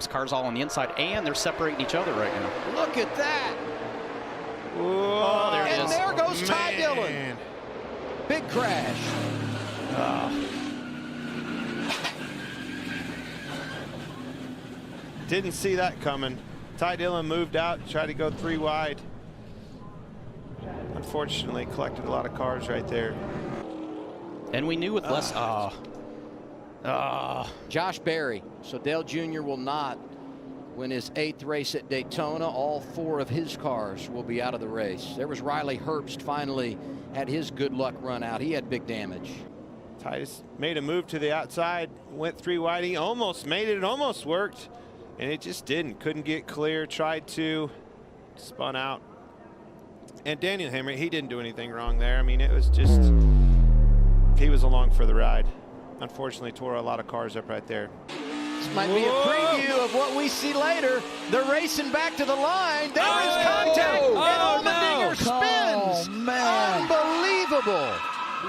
Gibbs cars all on the inside, and they're separating each other right now. Look at that. Oh, there it And is. there goes Ty Dillon. Big crash. Didn't see that coming. Ty Dillon moved out, tried to go 3 wide. Unfortunately, collected a lot of cars right there. And we knew with less. Josh Berry. So Dale Jr. will not win his 8th race at Daytona. All 4 of his cars will be out of the race. There was Riley Herbst finally had his good luck run out. He had big damage. Titus made a move to the outside, went 3 wide. He almost made it. It almost worked, and it just didn't. Couldn't get clear. Tried to, spun out. And Daniel Hammer, he didn't do anything wrong there. I mean, it was just, he was along for the ride. Unfortunately, tore a lot of cars up right there. This might be a preview of what we see later. They're racing back to the line. There is contact, and Allmendinger spins. Oh, man. Unbelievable.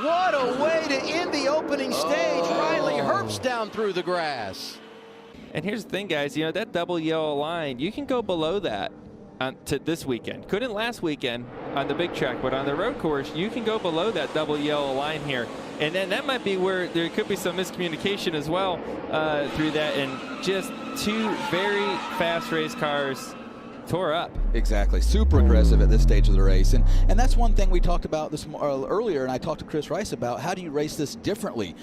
What a way to end the opening stage. Riley Herbst down through the grass. And here's the thing, guys. You know, that double yellow line, you can go below that to this weekend. Couldn't last weekend on the big track, but on the road course, you can go below that double yellow line here. And then that might be where there could be some miscommunication as well through that. And just 2 very fast race cars tore up. Exactly. Super aggressive at this stage of the race. And that's one thing we talked about this earlier, and I talked to Chris Rice about. How do you race this differently?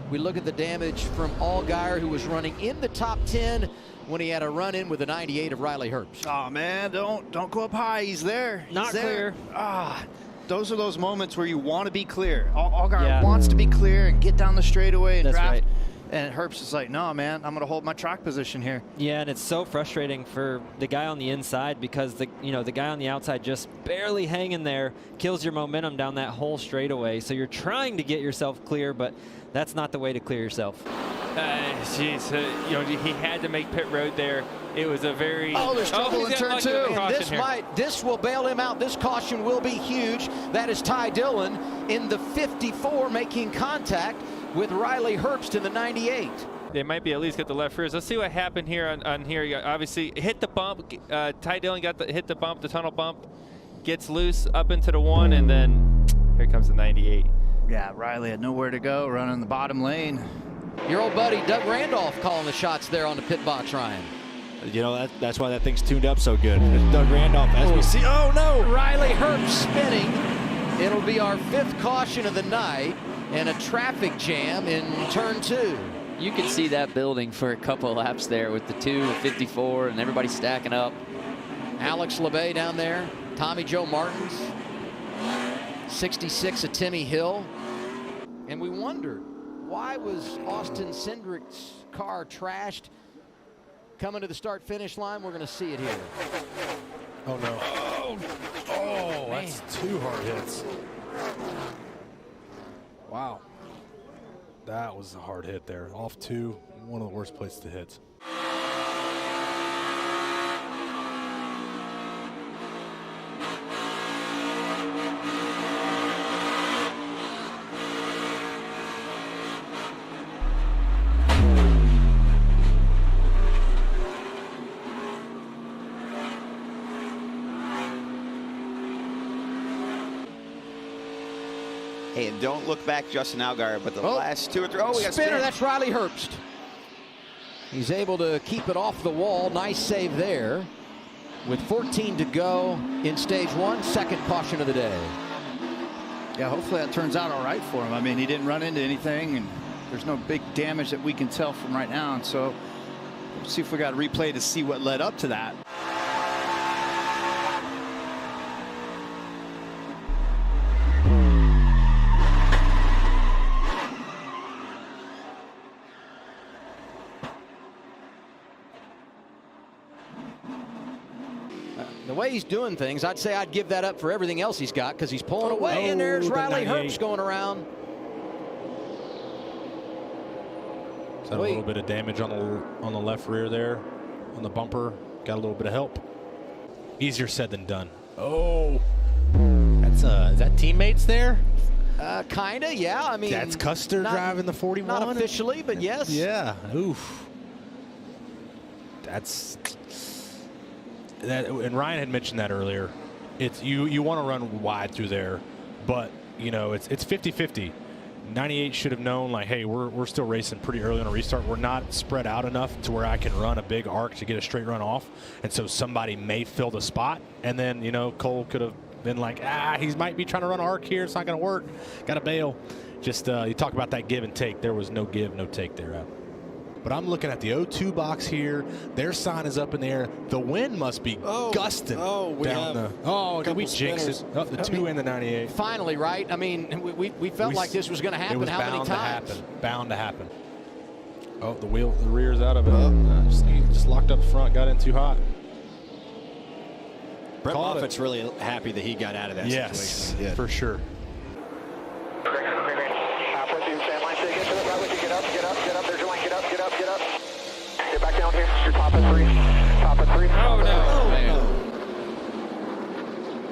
We look at the damage from Allgaier, who was running in the top 10 when he had a run-in with the 98 of Riley Herbst. Oh man, don't go up high. He's there. Not clear. Those are those moments where you want to be clear. Allgaier wants to be clear and get down the straightaway and draft. Right. And Herbst is like, no, man, I'm going to hold my track position here. Yeah, and it's so frustrating for the guy on the inside because the guy on the outside just barely hanging there kills your momentum down that whole straightaway. So you're trying to get yourself clear, but that's not the way to clear yourself. He had to make pit road there. It was a very there's trouble in turn 2. And this will bail him out. This caution will be huge. That is Ty Dillon in the 54 making contact with Riley Herbst in the 98. They might be at least get the left rears. Let's see what happened here on here. You obviously hit the bump. Ty Dillon hit the bump, the tunnel bump, gets loose up into the 1, and then here comes the 98. Yeah, Riley had nowhere to go, running the bottom lane. Your old buddy Doug Randolph calling the shots there on the pit box, Ryan. You know, that's why that thing's tuned up so good. Doug Randolph, as we see. Oh, no! Riley Herbst spinning. It'll be our 5th caution of the night and a traffic jam in turn 2. You could see that building for a couple of laps there with the 2, 54, and everybody stacking up. Alex LeBay down there. Tommy Joe Martins. 66 of Timmy Hill. And we wondered, why was Austin Cindric's car trashed? Coming to the start-finish line, we're going to see it here. Oh, no. Oh, that's 2 hard hits. Wow. That was a hard hit there. Off 2, one of the worst places to hit. Hey, and don't look back, Justin Allgaier, but the last 2 or 3. Oh, we got spinner. That's Riley Herbst. He's able to keep it off the wall. Nice save there. With 14 to go in stage 1, 2nd caution of the day. Yeah, hopefully that turns out all right for him. I mean, he didn't run into anything, and there's no big damage that we can tell from right now. And so we'll see if we got a replay to see what led up to that. The way he's doing things, I'd say I'd give that up for everything else he's got because he's pulling away, and there's Riley Herbst going around. Is that a little bit of damage on the left rear there, on the bumper? Got a little bit of help. Easier said than done. Oh, that's is that teammates there? Kinda, yeah. I mean, that's Custer driving the 41. Not officially, but yes. Yeah. Oof. That's that. And Ryan had mentioned that earlier. It's you want to run wide through there, but you know it's 50-50. 98 should have known, like, hey, we're still racing pretty early on a restart. We're not spread out enough to where I can run a big arc to get a straight run off. And so somebody may fill the spot. And then, you know, Cole could have been like, he might be trying to run an arc here. It's not going to work. Got to bail. Just you talk about that give and take. There was no give, no take there. But I'm looking at the O2 box here. Their sign is up in the air. The wind must be gusting down the. Did we jinx it? Oh, the 2 and the 98. Finally, right? I mean, we felt like this was going to happen. How many times? Bound to happen. Oh, the rear's out of it. Just locked up front. Got in too hot. Brett Moffitt's really happy that he got out of that situation. Yes, for sure. Get back down here. You're top of 3. Top of 3. Oh, no.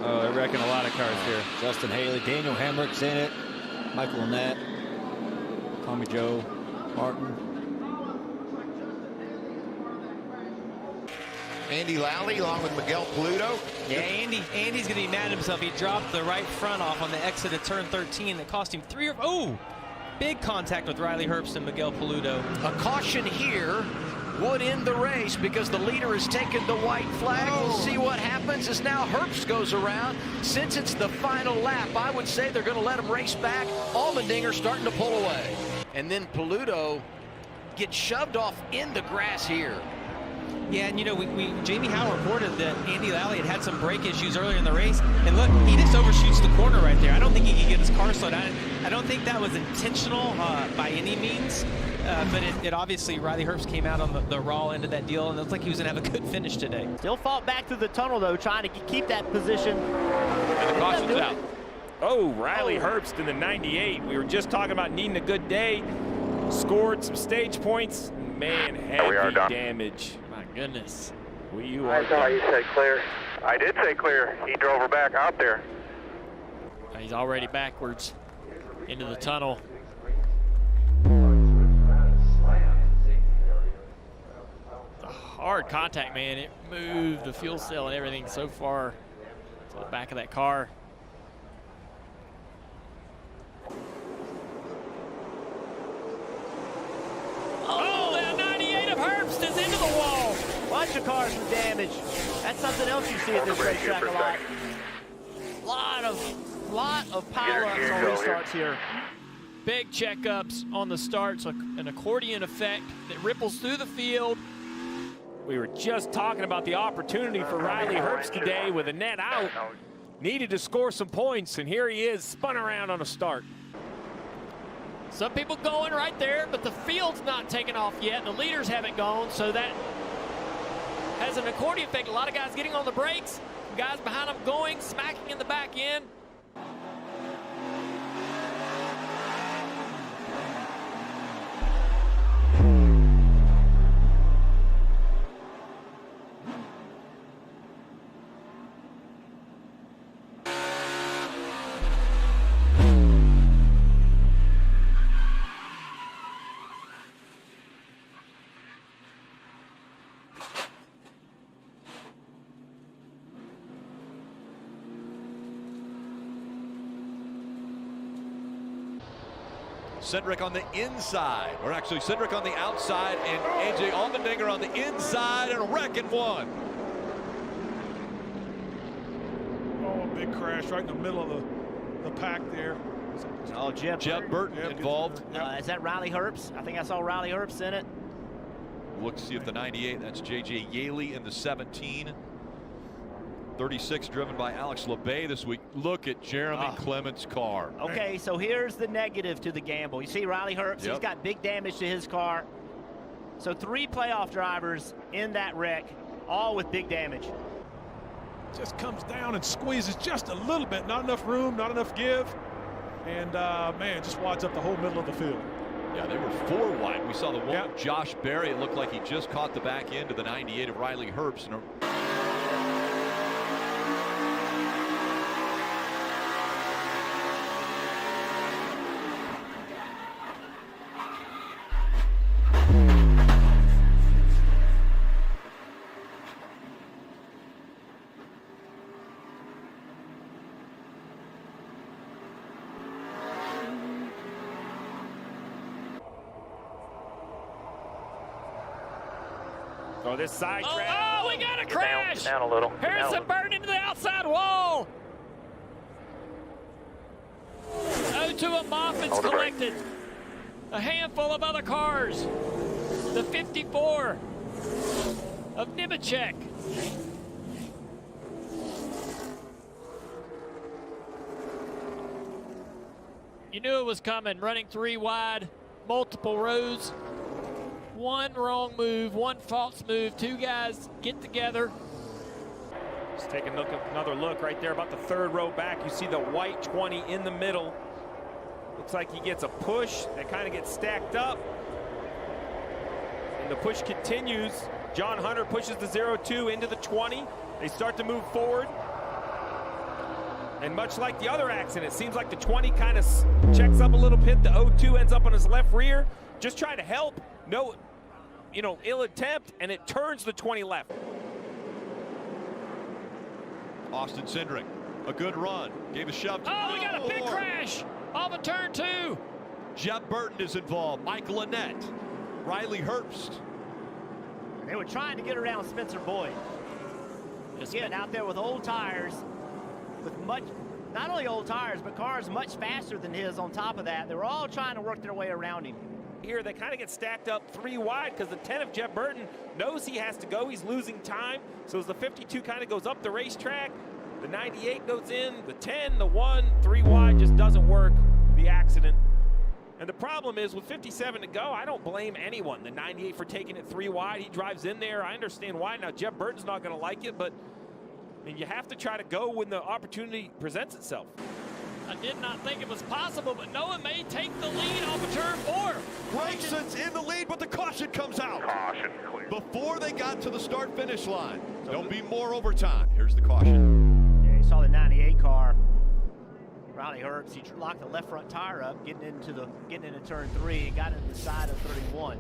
Oh, they're wrecking a lot of cars here. Justin Haley, Daniel Hamrick's in it. Michael Lynette, Tommy Joe, Martin. Andy Lally along with Miguel Paludo. Yeah, Andy's going to be mad at himself. He dropped the right front off on the exit of turn 13 that cost him big contact with Riley Herbst and Miguel Paludo. A caution here would end the race because the leader has taken the white flag. We'll see what happens as now Herbst goes around. Since it's the final lap, I would say they're going to let him race back. Allmendinger starting to pull away. And then Paludo gets shoved off in the grass here. Yeah, and you know, Jamie Howe reported that Andy Lally had some brake issues earlier in the race, and look, he just overshoots the corner right there. I don't think he can get his car slowed down. I don't think that was intentional by any means, but it obviously, Riley Herbst came out on the raw end of that deal, and it looked like he was going to have a good finish today. Still fought back through the tunnel, though, trying to keep that position. And the caution's out. Oh, Riley Herbst in the 98. We were just talking about needing a good day. Scored some stage points. Man, heavy damage. Goodness. I thought you said clear. I did say clear. He drove her back out there. He's already backwards into the tunnel. The hard contact, man. It moved the fuel cell and everything so far to the back of that car. Bunch of cars with damage. That's something else you see at this racetrack a lot. Lot of power-ups on restarts here. Big checkups on the starts, an accordion effect that ripples through the field. We were just talking about the opportunity for Riley Herbst today with a net out. Needed to score some points, and here he is, spun around on a start. Some people going right there, but the field's not taken off yet. The leaders haven't gone, so that has an accordion effect. A lot of guys getting on the brakes, guys behind them going, smacking in the back end. Cedric on the inside, or actually Cedric on the outside, and AJ Allmendinger on the inside, and a wrecking one. Oh, a big crash right in the middle of the pack there. Oh, Jeb Burton involved. Is that Riley Herbst? I think I saw Riley Herbst in it. Look to see if the 98, that's J.J. Yaley in the 17. 36 driven by Alex LeBay this week. Look at Jeremy Clement's car. Okay, so here's the negative to the gamble. You see Riley Herbst, he's got big damage to his car. So 3 playoff drivers in that wreck, all with big damage. Just comes down and squeezes just a little bit. Not enough room, not enough give. And, man, just wads up the whole middle of the field. Yeah, they were 4 wide. We saw the one with Josh Berry. It looked like he just caught the back end of the 98 of Riley Herbst. Oh, this side track. Oh, we got a crash. Down a little. Harrison burned into the outside wall. 02 of Moffitt's collected. A handful of other cars. The 54 of Nemechek. You knew it was coming. Running 3 wide, multiple rows. One wrong move, one false move. 2 guys get together. Let's take another look right there about the 3rd row back. You see the white 20 in the middle. Looks like he gets a push that kind of gets stacked up. And the push continues. John Hunter pushes the 02 into the 20. They start to move forward. And much like the other accident, it seems like the 20 kind of checks up a little bit. The 02 ends up on his left rear. Just trying to help. No, ill attempt, and it turns the 20 left. Austin Cindric, a good run. Gave a shove. Oh, we got a big crash off of turn 2. Jeb Burton is involved. Michael Annett. Riley Herbst. They were trying to get around Spencer Boyd. Just getting out there with old tires, with not only old tires, but cars much faster than his on top of that. They were all trying to work their way around him. Here they kind of get stacked up 3 wide because the 10 of Jeb Burton knows he has to go. He's losing time. So as the 52 kind of goes up the racetrack, the 98 goes in, the 10, the 1, 3 wide just doesn't work. The accident. And the problem is with 57 to go, I don't blame anyone. The 98 for taking it 3 wide. He drives in there. I understand why. Now Jeb Burton's not going to like it, but I mean, you have to try to go when the opportunity presents itself. I did not think it was possible, but Noah may take the lead off of turn 4. Grayson's in the lead, but the caution comes out. Caution clear. Before they got to the start-finish line. There'll be more overtime. Here's the caution. Yeah, you saw the 98 car. Riley Herbst, he locked the left front tire up, getting into turn 3, and got into the side of 31.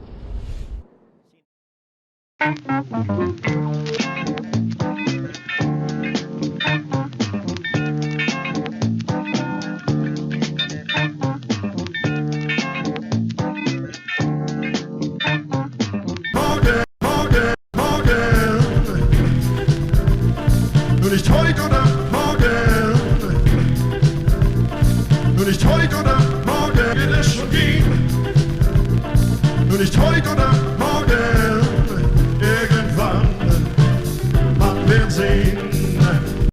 Nun ist heute oder morgen. Nun ist heute oder morgen wird es schon gehen. Nun ist heute oder morgen. Irgendwann, man wird sehen.